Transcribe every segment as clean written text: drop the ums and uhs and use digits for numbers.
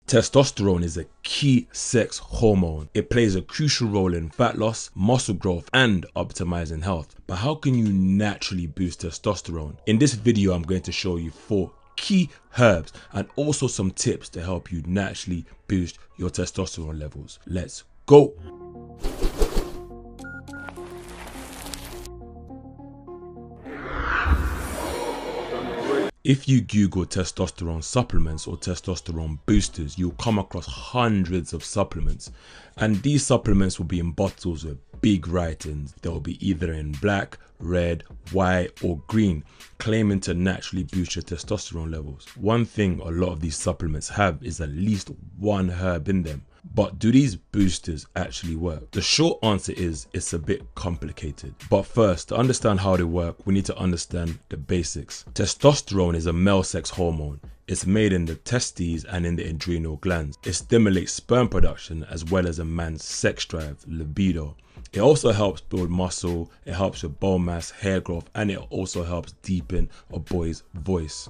Testosterone is a key sex hormone. It plays a crucial role in fat loss, muscle growth, and optimizing health. But how can you naturally boost testosterone? In this video, I'm going to show you 4 key herbs and also some tips to help you naturally boost your testosterone levels. Let's go. If you Google testosterone supplements or testosterone boosters, you'll come across hundreds of supplements, and these supplements will be in bottles with big writings. They'll be either in black, red, white or green, claiming to naturally boost your testosterone levels. One thing a lot of these supplements have is at least one herb in them. But do these boosters actually work? The short answer is it's a bit complicated. But first, to understand how they work, we need to understand the basics. Testosterone is a male sex hormone. It's made in the testes and in the adrenal glands. It stimulates sperm production as well as a man's sex drive, libido. It also helps build muscle, it helps with bone mass, hair growth, and it also helps deepen a boy's voice.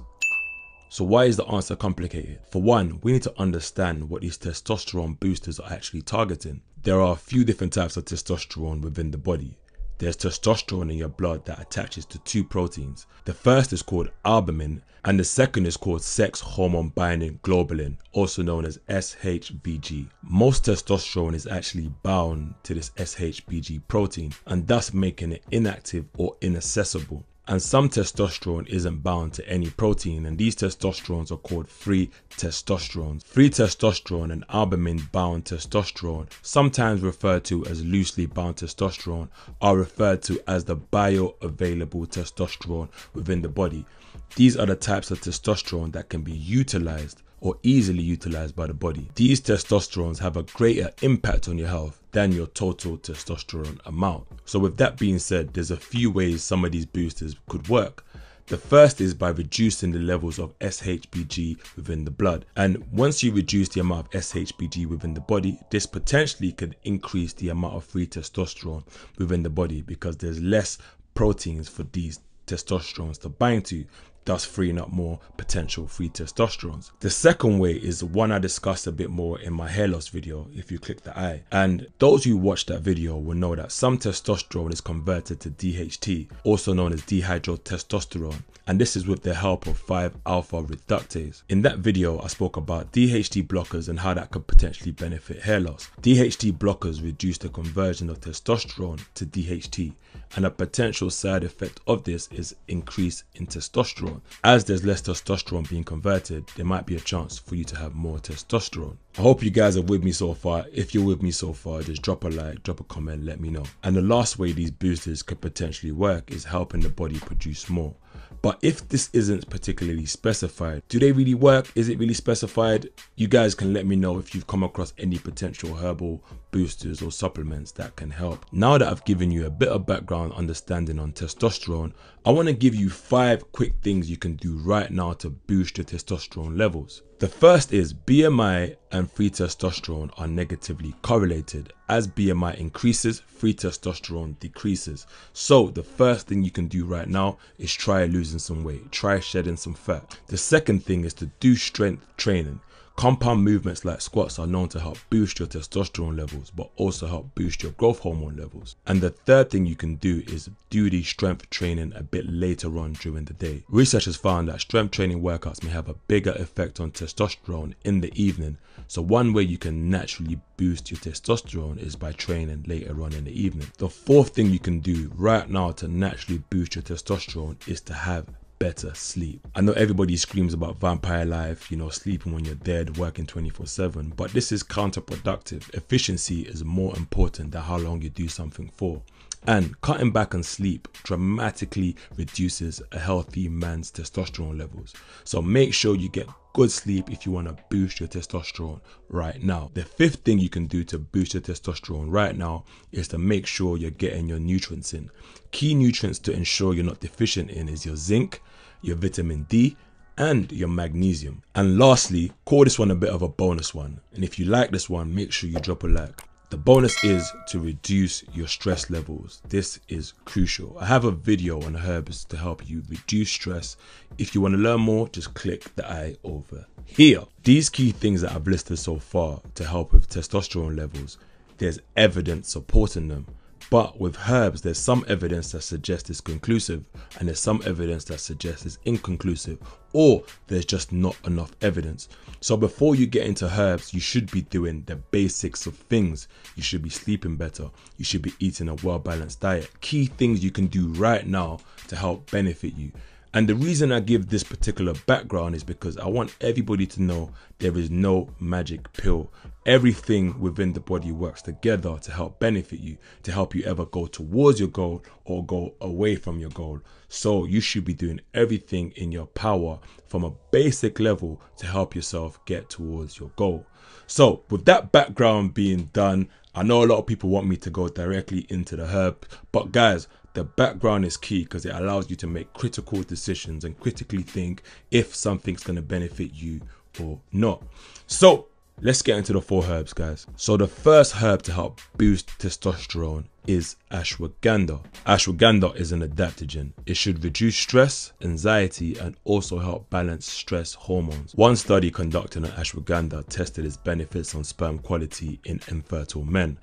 So why is the answer complicated? For one, we need to understand what these testosterone boosters are actually targeting. There are a few different types of testosterone within the body. There's testosterone in your blood that attaches to 2 proteins. The first is called albumin and the second is called sex hormone binding globulin, also known as SHBG. Most testosterone is actually bound to this SHBG protein and thus making it inactive or inaccessible. And some testosterone isn't bound to any protein, and these testosterones are called free testosterones. Free testosterone and albumin bound testosterone, sometimes referred to as loosely bound testosterone, are referred to as the bioavailable testosterone within the body. These are the types of testosterone that can be utilized or easily utilized by the body. These testosterones have a greater impact on your health than your total testosterone amount. So with that being said, there's a few ways some of these boosters could work. The first is by reducing the levels of SHBG within the blood. And once you reduce the amount of SHBG within the body, this potentially could increase the amount of free testosterone within the body because there's less proteins for these testosterones to bind to, thus freeing up more potential free testosterones. The second way is one I discussed a bit more in my hair loss video if you click the eye. And those who watched that video will know that some testosterone is converted to DHT, also known as dihydrotestosterone, and this is with the help of 5-alpha reductase. In that video, I spoke about DHT blockers and how that could potentially benefit hair loss. DHT blockers reduce the conversion of testosterone to DHT, and a potential side effect of this is increase in testosterone. As there's less testosterone being converted, there might be a chance for you to have more testosterone. I hope you guys are with me so far. If you're with me so far, just drop a like, drop a comment, let me know. And the last way these boosters could potentially work is helping the body produce more. But if this isn't particularly specified, do they really work? Is it really specified? You guys can let me know if you've come across any potential herbal boosters or supplements that can help. Now that I've given you a bit of background understanding on testosterone, I want to give you 5 quick things you can do right now to boost your testosterone levels. The first is BMI and free testosterone are negatively correlated. As BMI increases, free testosterone decreases. So the first thing you can do right now is try losing some weight, try shedding some fat. The second thing is to do strength training. Compound movements like squats are known to help boost your testosterone levels, but also help boost your growth hormone levels. And the third thing you can do is do the strength training a bit later on during the day. Research has found that strength training workouts may have a bigger effect on testosterone in the evening. So one way you can naturally boost your testosterone is by training later on in the evening. The fourth thing you can do right now to naturally boost your testosterone is to have better sleep. I know everybody screams about vampire life, you know, sleeping when you're dead, working 24/7, but this is counterproductive. Efficiency is more important than how long you do something for. And cutting back on sleep dramatically reduces a healthy man's testosterone levels. So make sure you get good sleep if you want to boost your testosterone right now. The fifth thing you can do to boost your testosterone right now is to make sure you're getting your nutrients in. Key nutrients to ensure you're not deficient in is your zinc, your vitamin D, and your magnesium. And lastly, call this one a bit of a bonus one. And if you like this one, make sure you drop a like. The bonus is to reduce your stress levels. This is crucial. I have a video on herbs to help you reduce stress. If you want to learn more, just click the eye over here. These key things that I've listed so far to help with testosterone levels, there's evidence supporting them. But with herbs, there's some evidence that suggests it's conclusive, and there's some evidence that suggests it's inconclusive, or there's just not enough evidence. So before you get into herbs, you should be doing the basics of things. You should be sleeping better. You should be eating a well-balanced diet. Key things you can do right now to help benefit you. And the reason I give this particular background is because I want everybody to know there is no magic pill. Everything within the body works together to help benefit you, to help you ever go towards your goal or go away from your goal. So you should be doing everything in your power from a basic level to help yourself get towards your goal. So with that background being done, I know a lot of people want me to go directly into the herb, but guys, the background is key because it allows you to make critical decisions and critically think if something's going to benefit you or not. So let's get into the 4 herbs, guys. So the first herb to help boost testosterone is ashwagandha. Ashwagandha is an adaptogen. It should reduce stress, anxiety, and also help balance stress hormones. One study conducted on ashwagandha tested its benefits on sperm quality in infertile men.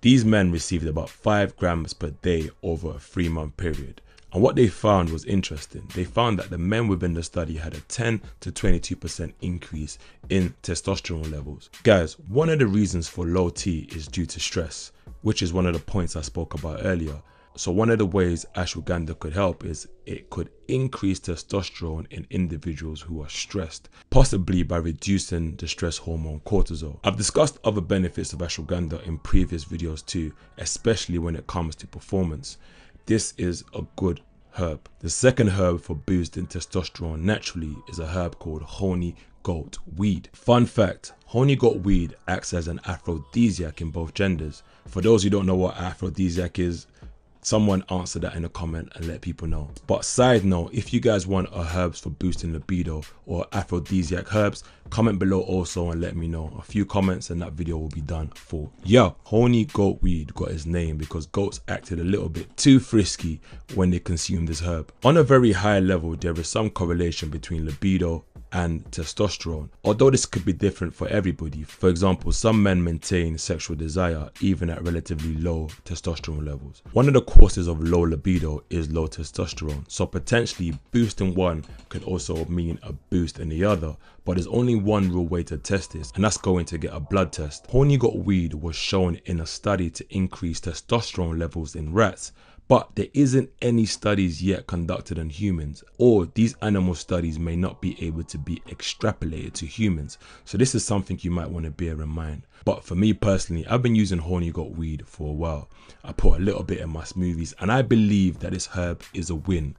These men received about 5 grams per day over a 3-month period. And what they found was interesting. They found that the men within the study had a 10 to 22% increase in testosterone levels. Guys, one of the reasons for low T is due to stress, which is one of the points I spoke about earlier. So one of the ways ashwagandha could help is it could increase testosterone in individuals who are stressed, possibly by reducing the stress hormone cortisol. I've discussed other benefits of ashwagandha in previous videos too, especially when it comes to performance. This is a good herb. The second herb for boosting testosterone naturally is a herb called honey goat weed. Fun fact, honey goat weed acts as an aphrodisiac in both genders. For those who don't know what aphrodisiac is, someone answer that in a comment and let people know. But side note, if you guys want herbs for boosting libido or aphrodisiac herbs, comment below also and let me know. A few comments and that video will be done for you. Honey goat weed got its name because goats acted a little bit too frisky when they consumed this herb. On a very high level, there is some correlation between libido and testosterone, although this could be different for everybody. For example, some men maintain sexual desire even at relatively low testosterone levels. One of the causes of low libido is low testosterone, so potentially boosting one could also mean a boost in the other, but there's only one real way to test this, and that's going to get a blood test. Honey goat weed was shown in a study to increase testosterone levels in rats, but there isn't any studies yet conducted on humans, or these animal studies may not be able to be extrapolated to humans. So this is something you might want to bear in mind. But for me personally, I've been using honey goat weed for a while. I put a little bit in my smoothies and I believe that this herb is a win.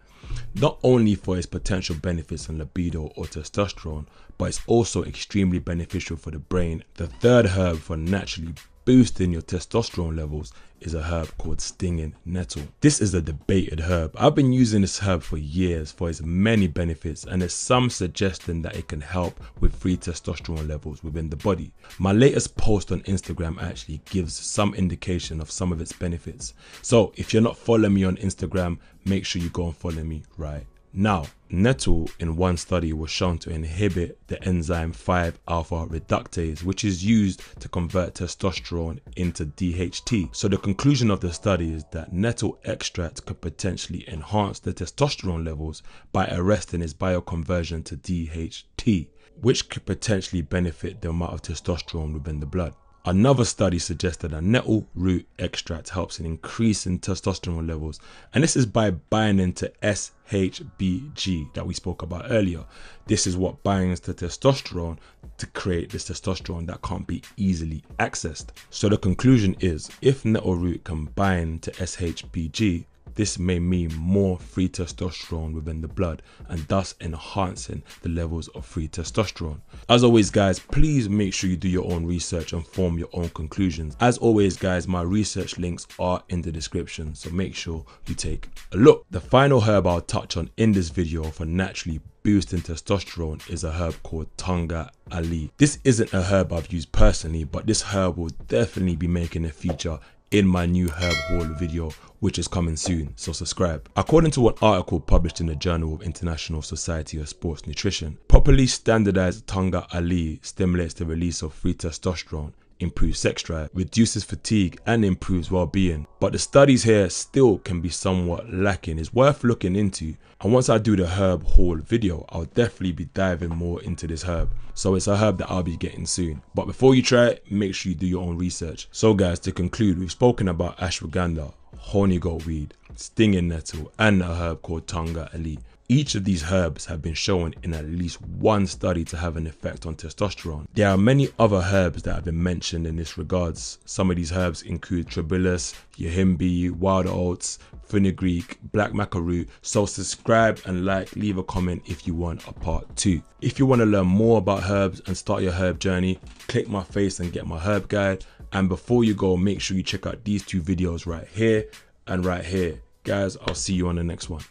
Not only for its potential benefits on libido or testosterone, but it's also extremely beneficial for the brain. The third herb for naturally boosting your testosterone levels is a herb called stinging nettle. This is a debated herb. I've been using this herb for years for its many benefits, and there's some suggestion that it can help with free testosterone levels within the body. My latest post on Instagram actually gives some indication of some of its benefits. So if you're not following me on Instagram, make sure you go and follow me right now. Nettle in one study was shown to inhibit the enzyme 5-alpha reductase, which is used to convert testosterone into DHT. So the conclusion of the study is that nettle extract could potentially enhance the testosterone levels by arresting its bioconversion to DHT, which could potentially benefit the amount of testosterone within the blood. Another study suggested that nettle root extract helps in increasing testosterone levels, and this is by binding to SHBG that we spoke about earlier. This is what binds to testosterone to create this testosterone that can't be easily accessed. So the conclusion is, if nettle root can bind to SHBG, this may mean more free testosterone within the blood and thus enhancing the levels of free testosterone. As always guys, please make sure you do your own research and form your own conclusions. As always guys, my research links are in the description, so make sure you take a look. The final herb I'll touch on in this video for naturally boosting testosterone is a herb called Tonga Ali. This isn't a herb I've used personally, but this herb will definitely be making a feature in my new herb haul video, which is coming soon, so subscribe. According to an article published in the Journal of International Society of Sports Nutrition, properly standardized Tonga Ali stimulates the release of free testosterone, improves sex drive, reduces fatigue and improves well-being. But the studies here still can be somewhat lacking. It's worth looking into, and once I do the herb haul video, I'll definitely be diving more into this herb. So it's a herb that I'll be getting soon. But before you try it, make sure you do your own research. So guys, to conclude, we've spoken about ashwagandha, horny goat weed, stinging nettle and a herb called Tonga Ali. Each of these herbs have been shown in at least one study to have an effect on testosterone. There are many other herbs that have been mentioned in this regards. Some of these herbs include Tribulus, Yahimbi, wild oats, fenugreek, black macaroon. So subscribe and like, leave a comment if you want a part 2. If you want to learn more about herbs and start your herb journey, click my face and get my herb guide. And before you go, make sure you check out these 2 videos right here and right here. Guys, I'll see you on the next one.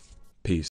Peace.